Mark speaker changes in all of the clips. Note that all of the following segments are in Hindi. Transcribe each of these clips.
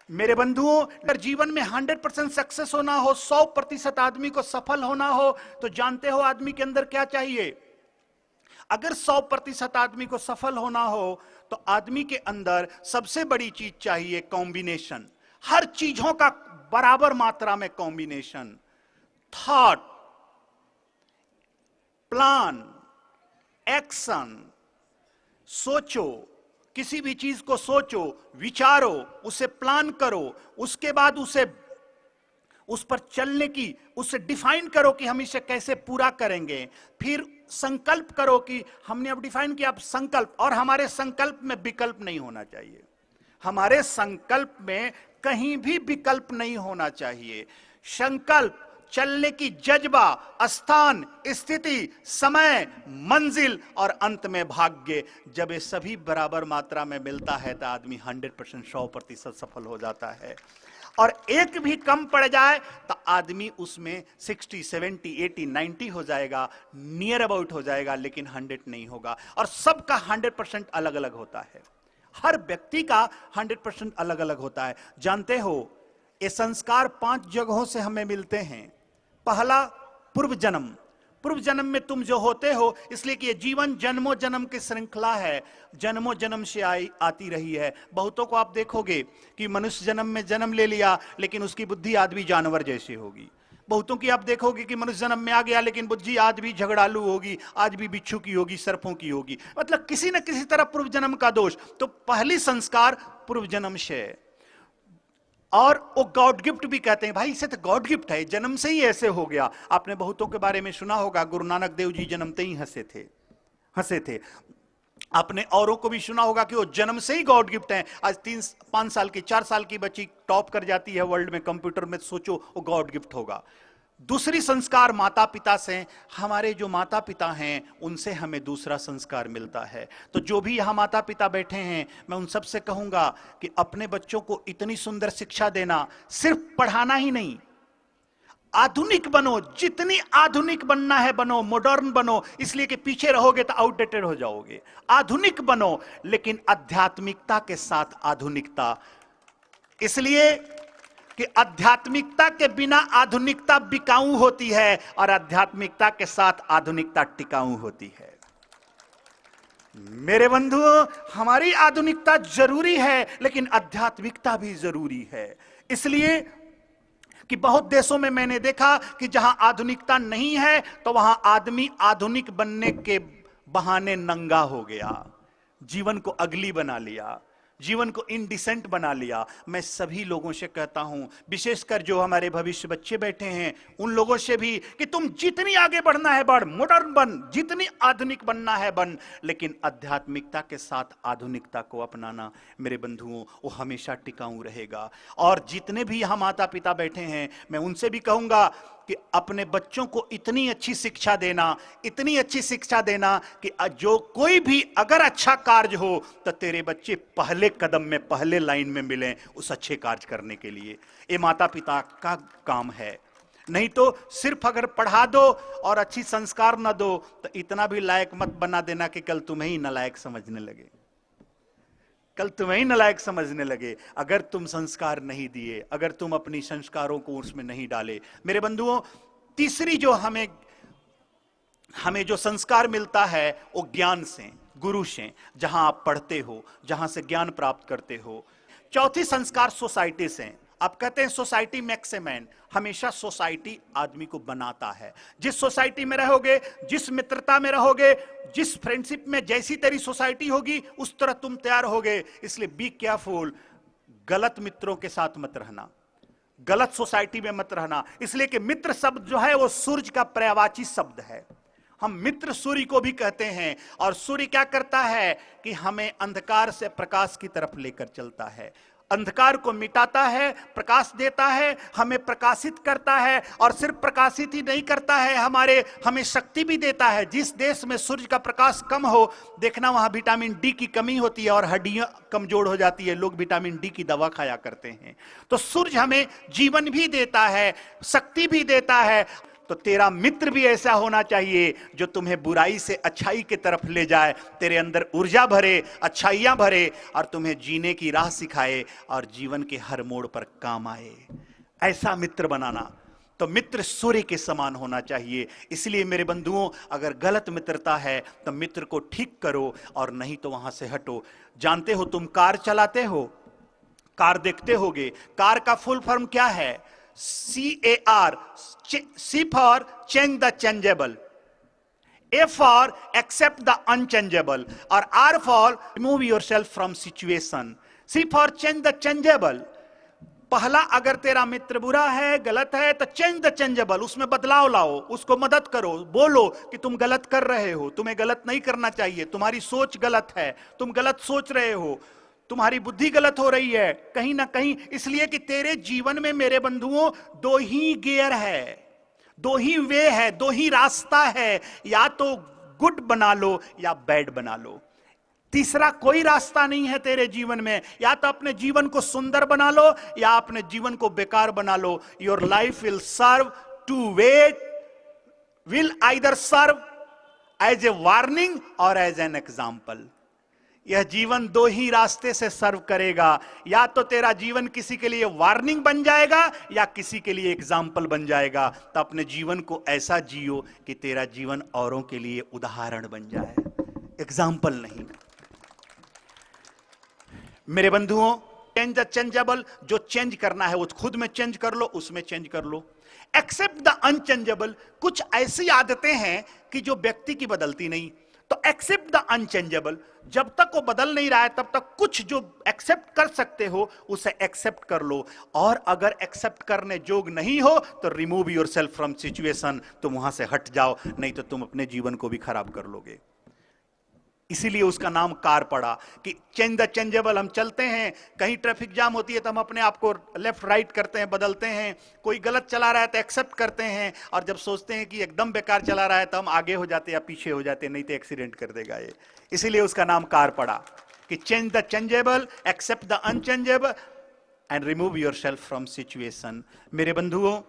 Speaker 1: मेरे बंधुओं, अगर जीवन में 100% सक्सेस होना हो, 100% आदमी को सफल होना हो, तो जानते हो आदमी के अंदर क्या चाहिए? अगर 100% आदमी को सफल होना हो तो आदमी के अंदर सबसे बड़ी चीज चाहिए कॉम्बिनेशन। हर चीजों का बराबर मात्रा में कॉम्बिनेशन। Thought, plan, action. सोचो, किसी भी चीज को सोचो, विचारो, उसे प्लान करो, उसके बाद उस पर चलने की, उसे डिफाइन करो कि हम इसे कैसे पूरा करेंगे। फिर संकल्प करो कि हमने अब डिफाइन किया, अब संकल्प, और हमारे संकल्प में विकल्प नहीं होना चाहिए। हमारे संकल्प में कहीं भी विकल्प नहीं होना चाहिए। संकल्प, चलने की जज्बा, स्थान, स्थिति, समय, मंजिल और अंत में भाग्य, जब ये सभी बराबर मात्रा में मिलता है तो आदमी 100% 100% सफल हो जाता है। और एक भी कम पड़ जाए तो आदमी उसमें 60, 70, 80, 90 हो जाएगा, नियर अबाउट हो जाएगा, लेकिन 100 नहीं होगा। और सबका 100% अलग अलग होता है। हर व्यक्ति का 100% अलग अलग होता है। जानते हो, ये संस्कार 5 जगहों से हमें मिलते हैं। पहला, पूर्व जन्म। पूर्व जन्म में तुम जो होते हो, इसलिए कि ये जीवन जन्मों जन्म की श्रृंखला है, जन्मों जन्म से आती रही है। बहुतों को आप देखोगे कि मनुष्य जन्म में जन्म ले लिया, लेकिन उसकी बुद्धि आज भी जानवर जैसी होगी। बहुतों की आप देखोगे कि मनुष्य जन्म में आ गया, लेकिन बुद्धि आज भी झगड़ालू होगी, आज भी बिच्छू की होगी, सर्पों की होगी। मतलब किसी न किसी तरह पूर्व जन्म का दोष। तो पहली संस्कार पूर्व जन्म से है। और वो गॉड गिफ्ट भी कहते हैं। भाई इसे तो गॉड गिफ्ट है, जन्म से ही ऐसे हो गया। आपने बहुतों के बारे में सुना होगा, गुरु नानक देव जी जन्मते ही हंसे थे। आपने औरों को भी सुना होगा कि वो जन्म से ही गॉड गिफ्ट है। आज 3-5 साल की, 4 साल की बच्ची टॉप कर जाती है वर्ल्ड में कंप्यूटर में, सोचो वो गॉड गिफ्ट होगा। दूसरी संस्कार माता पिता से। हमारे जो माता पिता हैं उनसे हमें दूसरा संस्कार मिलता है। तो जो भी यहां माता पिता बैठे हैं, मैं उन सबसे कहूंगा कि अपने बच्चों को इतनी सुंदर शिक्षा देना, सिर्फ पढ़ाना ही नहीं, आधुनिक बनो, जितनी आधुनिक बनना है बनो, मॉडर्न बनो, इसलिए कि पीछे रहोगे तो आउटडेटेड हो जाओगे। आधुनिक बनो, लेकिन आध्यात्मिकता के साथ आधुनिकता। इसलिए कि आध्यात्मिकता के बिना आधुनिकता बिकाऊ होती है, और आध्यात्मिकता के साथ आधुनिकता टिकाऊ होती है। मेरे बंधुओं, हमारी आधुनिकता जरूरी है, लेकिन आध्यात्मिकता भी जरूरी है। इसलिए कि बहुत देशों में मैंने देखा कि जहां आधुनिकता नहीं है तो वहां आदमी आधुनिक बनने के बहाने नंगा हो गया, जीवन को अगली बना लिया, जीवन को इनडिसेंट बना लिया। मैं सभी लोगों से कहता हूं, विशेषकर जो हमारे भविष्य बच्चे बैठे हैं, उन लोगों से भी, कि तुम जितनी आगे बढ़ना है बढ़, मॉडर्न बन, जितनी आधुनिक बनना है बन, लेकिन आध्यात्मिकता के साथ आधुनिकता को अपनाना मेरे बंधुओं, वो हमेशा टिकाऊ रहेगा। और जितने भी यहां माता पिता बैठे हैं, मैं उनसे भी कहूंगा कि अपने बच्चों को इतनी अच्छी शिक्षा देना, इतनी अच्छी शिक्षा देना कि जो कोई भी अगर अच्छा कार्य हो तो तेरे बच्चे पहले कदम में, पहले लाइन में मिलें उस अच्छे कार्य करने के लिए। ये माता पिता का काम है। नहीं तो सिर्फ अगर पढ़ा दो और अच्छी संस्कार ना दो तो इतना भी लायक मत बना देना कि कल तुम्हें ही नालायक समझने लगे, कल तुम्हें ही नालायक समझने लगे, अगर तुम संस्कार नहीं दिए, अगर तुम अपनी संस्कारों को उसमें नहीं डाले। मेरे बंधुओं, तीसरी जो हमें जो संस्कार मिलता है वो ज्ञान से, गुरु से, जहां आप पढ़ते हो, जहां से ज्ञान प्राप्त करते हो। चौथी संस्कार सोसाइटी से। आप कहते हैं सोसाइटी मेक्स ए मैन। हमेशा सोसाइटी आदमी को बनाता है। जिस सोसाइटी में रहोगे, जिस मित्रता में रहोगे, जिस फ्रेंडशिप में, जैसी तेरी सोसाइटी होगी उस तरह तुम तैयार होगे। इसलिए बी केयरफुल, गलत मित्रों के साथ मत रहना, गलत सोसाइटी में मत रहना। इसलिए कि मित्र शब्द जो है वो सूर्य का पर्यायवाची शब्द है। हम मित्र सूर्य को भी कहते हैं, और सूर्य क्या करता है कि हमें अंधकार से प्रकाश की तरफ लेकर चलता है। अंधकार को मिटाता है, प्रकाश देता है, हमें प्रकाशित करता है, और सिर्फ प्रकाशित ही नहीं करता है, हमें शक्ति भी देता है। जिस देश में सूर्य का प्रकाश कम हो, देखना वहां विटामिन डी की कमी होती है और हड्डियां कमजोर हो जाती है, लोग विटामिन डी की दवा खाया करते हैं। तो सूर्य हमें जीवन भी देता है, शक्ति भी देता है। तो तेरा मित्र भी ऐसा होना चाहिए जो तुम्हें बुराई से अच्छाई की तरफ ले जाए, तेरे अंदर ऊर्जा भरे, अच्छाइयां भरे, और तुम्हें जीने की राह सिखाए और जीवन के हर मोड़ पर काम आए। ऐसा मित्र बनाना। तो मित्र सूर्य के समान होना चाहिए। इसलिए मेरे बंधुओं, अगर गलत मित्रता है तो मित्र को ठीक करो और नहीं तो वहां से हटो। जानते हो, तुम कार चलाते हो, कार देखते होगे, कार का फुल फॉर्म क्या है? CAR, C for change the changeable, A for accept the unchangeable, और R for remove yourself from situation. C for change the changeable. पहला, अगर तेरा मित्र बुरा है, गलत है, तो चेंज द चेंजेबल, उसमें बदलाव लाओ, उसको मदद करो, बोलो कि तुम गलत कर रहे हो, तुम्हें गलत नहीं करना चाहिए, तुम्हारी सोच गलत है, तुम गलत सोच रहे हो, तुम्हारी बुद्धि गलत हो रही है कहीं ना कहीं। इसलिए कि तेरे जीवन में मेरे बंधुओं दो ही गियर है, दो ही वे है, दो ही रास्ता है, या तो गुड बना लो या बैड बना लो। तीसरा कोई रास्ता नहीं है तेरे जीवन में। या तो अपने जीवन को सुंदर बना लो या अपने जीवन को बेकार बना लो। Your life will serve two way, will either serve as a warning और एज एन एग्जाम्पल। यह जीवन दो ही रास्ते से सर्व करेगा, या तो तेरा जीवन किसी के लिए वार्निंग बन जाएगा या किसी के लिए एग्जाम्पल बन जाएगा। तो अपने जीवन को ऐसा जियो कि तेरा जीवन औरों के लिए उदाहरण बन जाए, एग्जाम्पल नहीं। मेरे बंधुओं, चेंज द चेंजेबल, जो चेंज करना है वो खुद में चेंज कर लो, उसमें चेंज कर लो। एक्सेप्ट द अनचेंजेबल, कुछ ऐसी आदतें हैं कि जो व्यक्ति की बदलती नहीं, तो एक्सेप्ट द अनचेंजेबल, जब तक वो बदल नहीं रहा है तब तक कुछ जो एक्सेप्ट कर सकते हो उसे एक्सेप्ट कर लो। और अगर एक्सेप्ट करने जोग नहीं हो तो रिमूव योरसेल्फ फ्रॉम सिचुएशन, तुम वहां से हट जाओ, नहीं तो तुम अपने जीवन को भी खराब कर लोगे। इसीलिए उसका नाम कार पड़ा कि चेंज द चेंजेबल। हम चलते हैं, कहीं ट्रैफिक जाम होती है तो हम अपने आप को लेफ्ट राइट करते हैं, बदलते हैं। कोई गलत चला रहा है तो एक्सेप्ट करते हैं, और जब सोचते हैं कि एकदम बेकार चला रहा है तो हम आगे हो जाते या पीछे हो जाते, नहीं तो एक्सीडेंट कर देगा ये। इसीलिए उसका नाम कार पड़ा कि change the changeable, except the unchangeable and remove yourself from situation. मेरे बंधुओं,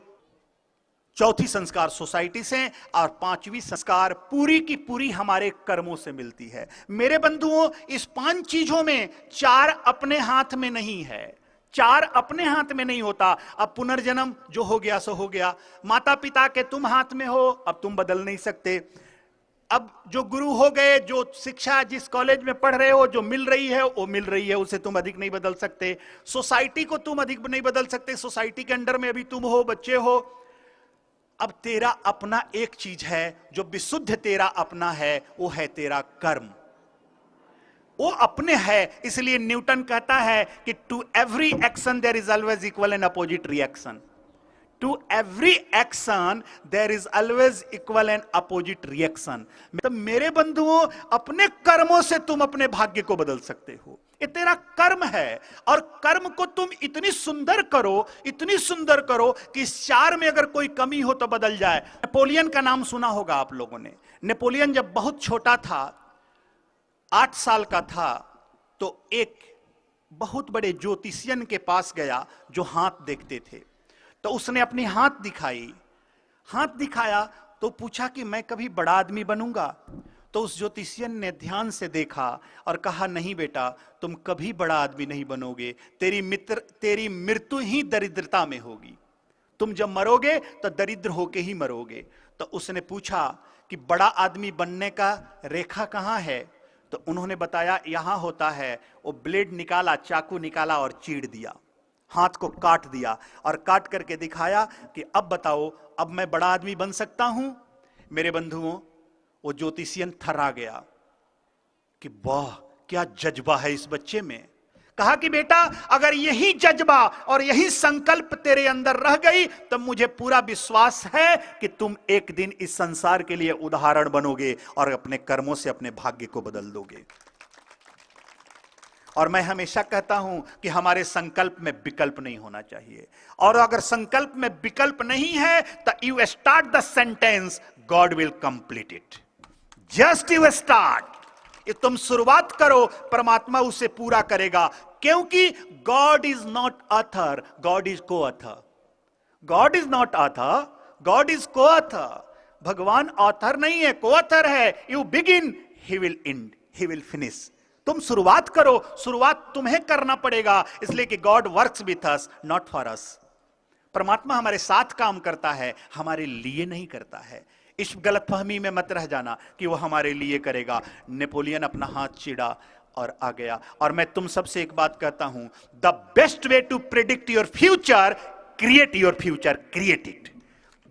Speaker 1: चौथी संस्कार सोसाइटी से और पांचवी संस्कार पूरी की पूरी हमारे कर्मों से मिलती है। मेरे बंधुओं, इस 5 चीजों में 4 अपने हाथ में नहीं है, 4 अपने हाथ में नहीं होता। अब पुनर्जन्म जो हो गया सो हो गया, माता पिता के तुम हाथ में हो, अब तुम बदल नहीं सकते। अब जो गुरु हो गए, जो शिक्षा जिस कॉलेज में पढ़ रहे हो जो मिल रही है वो मिल रही है, उसे तुम अधिक नहीं बदल सकते। सोसाइटी को तुम अधिक नहीं बदल सकते, सोसाइटी के अंडर में अभी तुम हो, बच्चे हो। अब तेरा अपना एक चीज है जो विशुद्ध तेरा अपना है, वो है तेरा कर्म, वो अपने है। इसलिए न्यूटन कहता है कि to every action there is always equal and opposite reaction. To every action there is always equal and opposite reaction. मतलब मेरे बंधुओं, अपने कर्मों से तुम अपने भाग्य को बदल सकते हो, ये तेरा कर्म है। और कर्म को तुम इतनी सुंदर करो, इतनी सुंदर करो कि इस 4 में अगर कोई कमी हो तो बदल जाए। नेपोलियन का नाम सुना होगा आप लोगों ने। नेपोलियन जब बहुत छोटा था, 8 साल का था, तो एक बहुत बड़े ज्योतिषियन के पास गया जो हाथ देखते थे। तो उसने अपनी हाथ दिखाई, हाथ दिखाया तो पूछा कि मैं कभी बड़ा आदमी बनूंगा? तो उस ज्योतिषियन ने ध्यान से देखा और कहा, नहीं बेटा, तुम कभी बड़ा आदमी नहीं बनोगे, तेरी मृत्यु ही दरिद्रता में होगी। तुम जब मरोगे तो दरिद्र होके ही मरोगे। तो उसने पूछा कि बड़ा आदमी बनने का रेखा कहाँ है? तो उन्होंने बताया, यहां होता है। वो ब्लेड निकाला, चाकू निकाला और चीड़ दिया, हाथ को काट दिया और काट करके दिखाया कि अब बताओ, अब मैं बड़ा आदमी बन सकता हूं? मेरे बंधुओं, वो ज्योतिषियन थर्रा गया कि वाह, क्या जज्बा है इस बच्चे में। कहा कि बेटा, अगर यही जज्बा और यही संकल्प तेरे अंदर रह गई तो मुझे पूरा विश्वास है कि तुम एक दिन इस संसार के लिए उदाहरण बनोगे और अपने कर्मों से अपने भाग्य को बदल दोगे। और मैं हमेशा कहता हूं कि हमारे संकल्प में विकल्प नहीं होना चाहिए, और अगर संकल्प में विकल्प नहीं है तो you start the sentence, God will complete it. Just you start, तुम शुरुआत करो, परमात्मा उसे पूरा करेगा, क्योंकि God is not author, God is co author. God is not author, God is co author. भगवान ऑथर नहीं है, को ऑथर है। You begin, he will end, he will finish. तुम शुरुआत करो, शुरुआत तुम्हें करना पड़ेगा, इसलिए कि God works with us, not for अस। परमात्मा हमारे साथ काम करता है, हमारे लिए नहीं करता है। इस गलतफहमी में मत रह जाना कि वो हमारे लिए करेगा। नेपोलियन अपना हाथ चिड़ा और आ गया। और मैं तुम सबसे एक बात कहता हूं, the best way to predict your future, create your future, create it.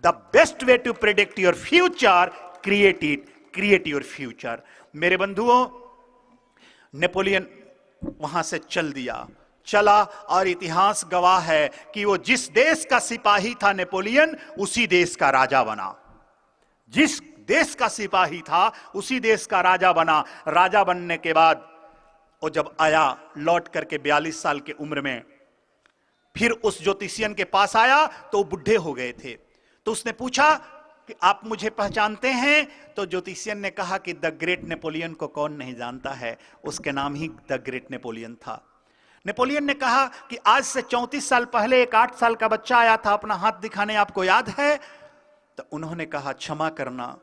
Speaker 1: The best way to predict your future, create it, create your future. मेरे बंधुओं, नेपोलियन वहां से चल दिया, चला, और इतिहास गवाह है कि वो जिस देश का सिपाही था नेपोलियन, उसी देश का राजा बना। जिस देश का सिपाही था उसी देश का राजा बना। राजा बनने के बाद वो जब आया लौट करके 42 साल की उम्र में, फिर उस ज्योतिषियन के पास आया तो वो बुढ़े हो गए थे। तो उसने पूछा कि आप मुझे पहचानते हैं? तो ज्योतिषियन ने कहा कि द ग्रेट नेपोलियन को कौन नहीं जानता है, उसके नाम ही द ग्रेट नेपोलियन था। नेपोलियन ने कहा कि आज से 34 साल पहले एक 8 साल का बच्चा आया था अपना हाथ दिखाने, आपको याद है? तो उन्होंने कहा, क्षमा करना,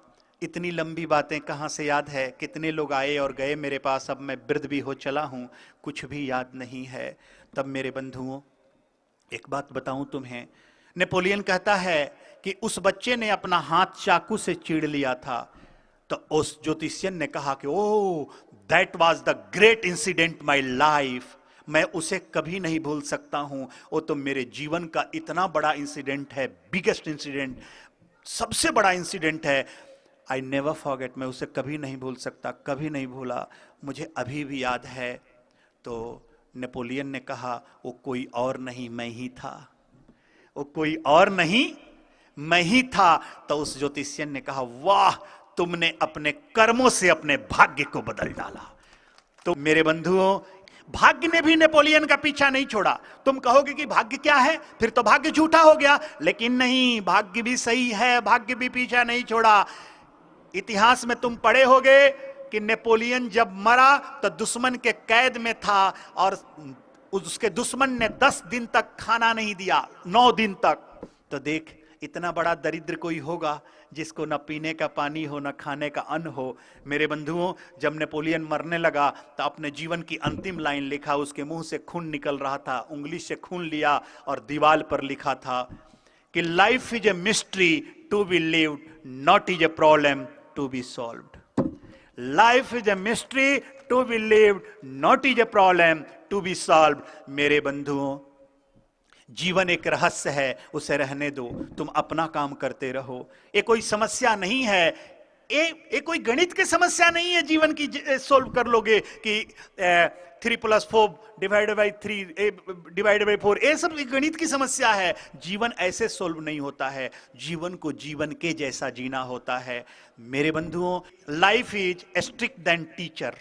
Speaker 1: इतनी लंबी बातें कहां से याद है, कितने लोग आए और गए मेरे पास, अब मैं वृद्ध भी हो चला हूं, कुछ भी याद नहीं है। तब मेरे बंधुओं, एक बात बताऊं तुम्हें, नेपोलियन कहता है कि उस बच्चे ने अपना हाथ चाकू से चीड़ लिया था। तो उस ज्योतिषियन ने कहा कि oh, that was the great incident my life, मैं उसे कभी नहीं भूल सकता हूं, वो तो मेरे जीवन का इतना बड़ा इंसिडेंट है, बिगेस्ट इंसिडेंट, सबसे बड़ा इंसिडेंट है। आई नेवर फॉरगेट, मैं उसे कभी नहीं भूल सकता, कभी नहीं भूला, मुझे अभी भी याद है। तो नेपोलियन ने कहा, वो कोई और नहीं, मैं ही था, वो कोई और नहीं, मैं ही था। तो उस ज्योतिषियन ने कहा, वाह, तुमने अपने कर्मों से अपने भाग्य को बदल डाला। तो मेरे बंधुओं, भाग्य ने भी नेपोलियन का पीछा नहीं छोड़ा। तुम कहोगे कि भाग्य क्या है, फिर तो भाग्य झूठा हो गया, लेकिन नहीं, भाग्य भी सही है, भाग्य भी पीछा नहीं छोड़ा। इतिहास में तुम पढ़े होगे कि नेपोलियन जब मरा तो दुश्मन के कैद में था, और उसके दुश्मन ने 10 दिन तक खाना नहीं दिया, 9 दिन तक। तो देख, इतना बड़ा दरिद्र कोई होगा जिसको न पीने का पानी हो, न खाने का अन्न हो। मेरे बंधुओं, जब नेपोलियन मरने लगा तो अपने जीवन की अंतिम लाइन लिखा, उसके मुंह से खून निकल रहा था, उंगली से खून लिया और दीवार पर लिखा था कि life is a mystery to be lived, not is a problem to be solved. Life is a mystery to be lived, not is a problem to be solved. मेरे बंधुओं, जीवन एक रहस्य है, उसे रहने दो, तुम अपना काम करते रहो। ये कोई समस्या नहीं है, ये कोई गणित की समस्या नहीं है जीवन की, सोल्व कर लोगे कि 3 + 4 डिवाइडेड बाई 3 डिवाइडेड बाई 4, ये सब गणित की समस्या है। जीवन ऐसे सोल्व नहीं होता है, जीवन को जीवन के जैसा जीना होता है। मेरे बंधुओं, life is strict than teacher.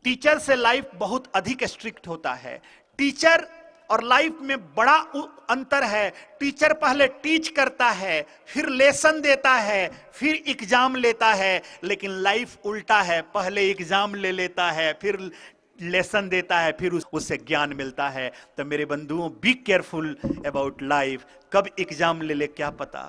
Speaker 1: Teacher से लाइफ बहुत अधिक स्ट्रिक्ट होता है। टीचर और लाइफ में बड़ा अंतर है। टीचर पहले टीच करता है, फिर लेसन देता है, फिर एग्जाम लेता है, लेकिन लाइफ उल्टा है, पहले एग्जाम ले लेता है, फिर लेसन देता है, फिर उससे ज्ञान मिलता है। तो मेरे बंधुओं, बी केयरफुल अबाउट लाइफ। कब एग्जाम ले ले क्या पता,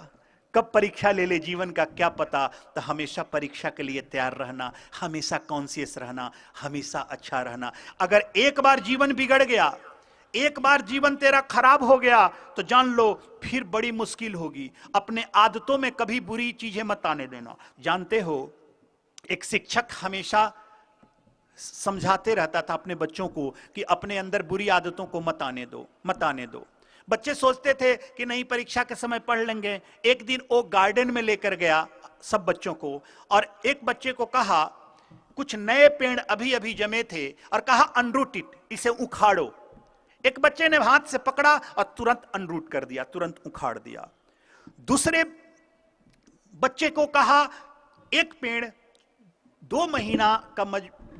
Speaker 1: कब परीक्षा ले ले जीवन का क्या पता। तो हमेशा परीक्षा के लिए तैयार रहना, हमेशा कॉन्शियस रहना, हमेशा अच्छा रहना। अगर एक बार जीवन बिगड़ गया, एक बार जीवन तेरा खराब हो गया, तो जान लो फिर बड़ी मुश्किल होगी। अपने आदतों में कभी बुरी चीजें मत आने देना। जानते हो, एक शिक्षक हमेशा समझाते रहता था अपने बच्चों को कि अपने अंदर बुरी आदतों को मत आने दो, मत आने दो। बच्चे सोचते थे कि नहीं, परीक्षा के समय पढ़ लेंगे। एक दिन वो गार्डन में लेकर गया सब बच्चों को, और एक बच्चे को कहा, कुछ नए पेड़ अभी अभी जमे थे, और कहा अनरूट इट, इसे उखाड़ो। एक बच्चे ने हाथ से पकड़ा और तुरंत अनरूट कर दिया, तुरंत उखाड़ दिया। दूसरे बच्चे को कहा, एक पेड़ 2 महीना का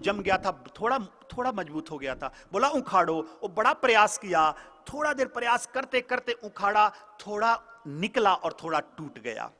Speaker 1: जम गया था, थोड़ा थोड़ा मजबूत हो गया था। बोला उखाड़ो, वो बड़ा प्रयास किया, थोड़ा देर प्रयास करते करते उखाड़ा, थोड़ा निकला और थोड़ा टूट गया।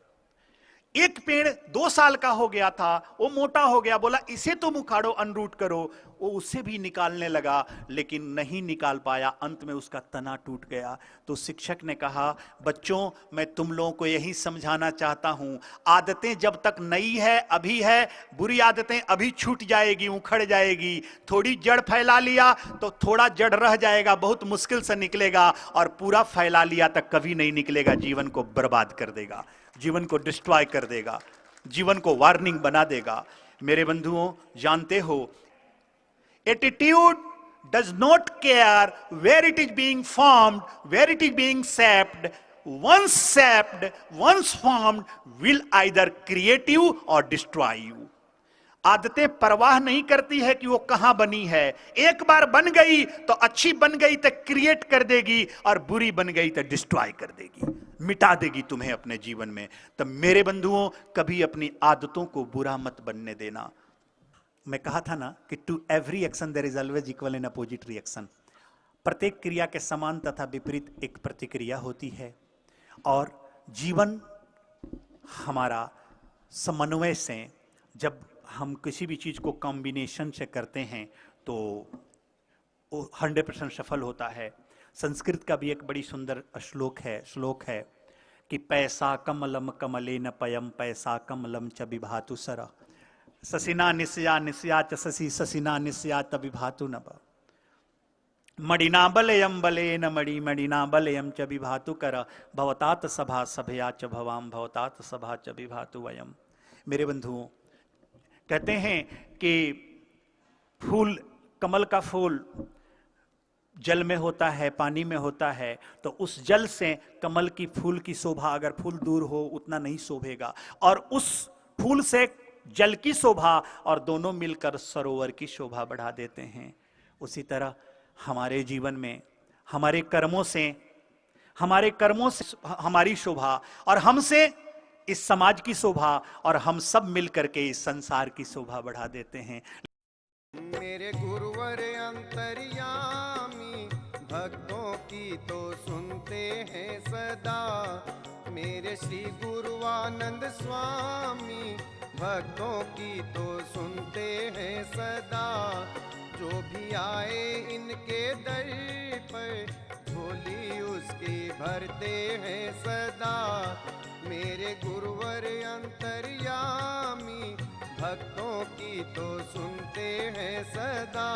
Speaker 1: एक पेड़ 2 साल का हो गया था, वो मोटा हो गया, बोला इसे तुम उखाड़ो, अनरूट करो। वो उसे भी निकालने लगा, लेकिन नहीं निकाल पाया, अंत में उसका तना टूट गया। तो शिक्षक ने कहा, बच्चों मैं तुम लोगों को यही समझाना चाहता हूं, आदतें जब तक नई है, अभी है, बुरी आदतें अभी छूट जाएगी, उखड़ जाएगी। थोड़ी जड़ फैला लिया तो थोड़ा जड़ रह जाएगा, बहुत मुश्किल से निकलेगा, और पूरा फैला लिया तक कभी नहीं निकलेगा, जीवन को बर्बाद कर देगा, जीवन को डिस्ट्रॉय कर देगा, जीवन को वार्निंग बना देगा। मेरे बंधुओं, जानते हो, attitude does not care where it is being formed, where it is being shaped. Once shaped, once formed, will either create you or destroy you. आदतें परवाह नहीं करती है कि वो कहां बनी है, एक बार बन गई तो अच्छी बन गई तो क्रिएट कर देगी, और बुरी बन गई तो डिस्ट्रॉय कर देगी, मिटा देगी तुम्हें अपने जीवन में। तो मेरे बंधुओं, कभी अपनी आदतों को बुरा मत बनने देना। मैं कहा था ना कि to every action there is always equal and opposite reaction. प्रत्येक क्रिया के समान तथा विपरीत एक प्रतिक्रिया होती है, और जीवन हमारा समन्वय से, जब हम किसी भी चीज को कॉम्बिनेशन से करते हैं तो वो 100% सफल होता है। संस्कृत का भी एक बड़ी सुंदर श्लोक है कि पैसा कमलम कमलेन पयम, पैसा कमलम च विभातु सर, ससिना निस्या निस्या च ससी, ससिना निस्या त विभातु नभ, मणिना बलयम बलेन मणि, मणिना बलयम च विभातु कर, भवतात सभा सभया च भवाम, भवतात सभा च विभातु वयम। मेरे बंधुओं, कहते हैं कि फूल, कमल का फूल जल में होता है, पानी में होता है, तो उस जल से कमल की फूल की शोभा, अगर फूल दूर हो उतना नहीं शोभेगा, और उस फूल से जल की शोभा, और दोनों मिलकर सरोवर की शोभा बढ़ा देते हैं। उसी तरह हमारे जीवन में हमारे कर्मों से हमारी शोभा, और हमसे इस समाज की शोभा, और हम सब मिलकर के इस संसार की शोभा बढ़ा देते हैं।
Speaker 2: मेरे गुरुवर अंतर्यामी, भक्तों की तो सुनते हैं सदा। मेरे श्री गुरुवानंद स्वामी, भक्तों की तो सुनते हैं सदा। जो भी आए इनके दर पर, झोली उसकी भरते हैं सदा। मेरे गुरुवर अंतर्यामी, भक्तों की तो सुनते हैं सदा।